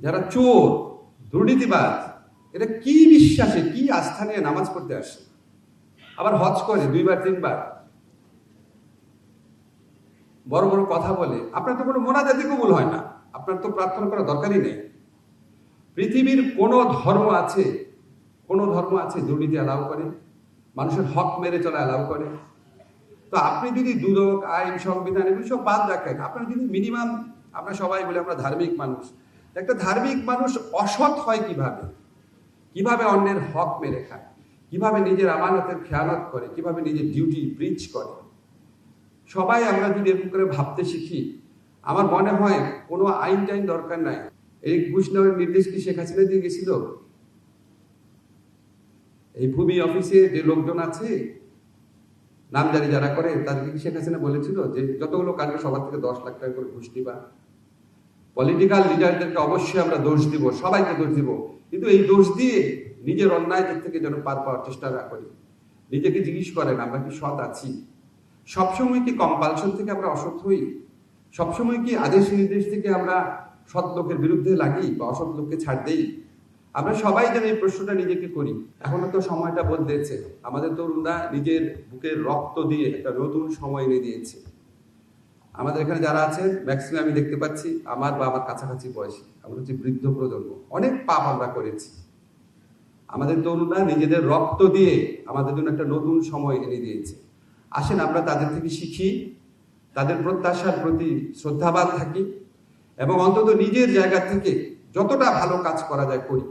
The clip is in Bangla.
যারা চোর, দুর্নীতিবাজ, এরা কি বিশ্বাসে, কি আস্থা নিয়ে নামাজ পড়তে আসে, আবার হজ করে 2 বার 3 বার, বড় বড় কথা বলে। আপনার তো কোনো মোনাজাতি কবুল হয় না, আপনার তো প্রার্থনা করার দরকারই নেই। পৃথিবীর কোন ধর্ম আছে, দুর্নীতি অ্যালাউ করে, মানুষের হক মেরে চলা অ্যালাউ করে? তো আপনি যদি দুদক, আইন, সংবিধান এগুলো সব বাদ রাখেন, আপনার যদি মিনিমাম, আমরা সবাই বলে আমরা ধার্মিক মানুষ, একটা ধার্মিক মানুষ অসৎ হয় কিভাবে অন্যের হক মেরে খায়, কিভাবে নিজের আমানতের খেয়ানত করে, কিভাবে নিজের ডিউটি ব্রিচ করে, সবাই আমরা যদি এরকম করে ভাবতে শিখি, আমার মনে হয় কোনো আইন টাইন দরকার নাই। এই ঘুষ নেওয়ার নির্দেশ কি শেখ হাসিনা দিয়ে গেছিল? এই ভূমি অফিসে যে লোকজন আছে, নামজারি যারা করে, তাদেরকে কি শেখ হাসিনা বলেছিল যে যতগুলো কাজে সবার থেকে 10 লাখ টাকা করে ঘুষ দিবা? পলিটিক্যাল লিডারদেরকে অবশ্যই আমরা দোষ দিব, সবাইকে দোষ দিব, কিন্তু এই দোষ দিয়ে নিজের অন্যায় দিক থেকে যেন পার পাওয়ার চেষ্টা না করি। নিজেকে জিজ্ঞেস করেন, আমরা কি সৎ আছি? সবসময় কি কম্পালশন থেকে আমরা অসৎ হই? সবসময় কি আদেশ নির্দেশ থেকে আমরা সৎ লোকের বিরুদ্ধে লাগি বা অসৎ লোককে ছাড় দেই? আমরা সবাই যেন এই প্রশ্নটা নিজেকে করি। এখনো তো সময়টা বদলেছে, আমাদের তরুণরা নিজের বুকের রক্ত দিয়ে একটা নতুন সময় এনে দিয়েছে। আমাদের এখানে যারা আছেন ম্যাক্সিমাম আমি দেখতে পাচ্ছি আমার বা আমার কাছাকাছি বয়সী, আমরা হচ্ছে বৃদ্ধ প্রজন্ম, অনেক পাপ আমরা করেছি। আমাদের তরুণরা নিজেদের রক্ত দিয়ে আমাদের জন্য একটা নতুন সময় এনে দিয়েছে। আসেন আমরা তাদের থেকে শিখি, তাদের প্রত্যাশার প্রতি শ্রদ্ধাবান থাকি এবং অন্তত নিজের জায়গা থেকে যতটা ভালো কাজ করা যায় করি।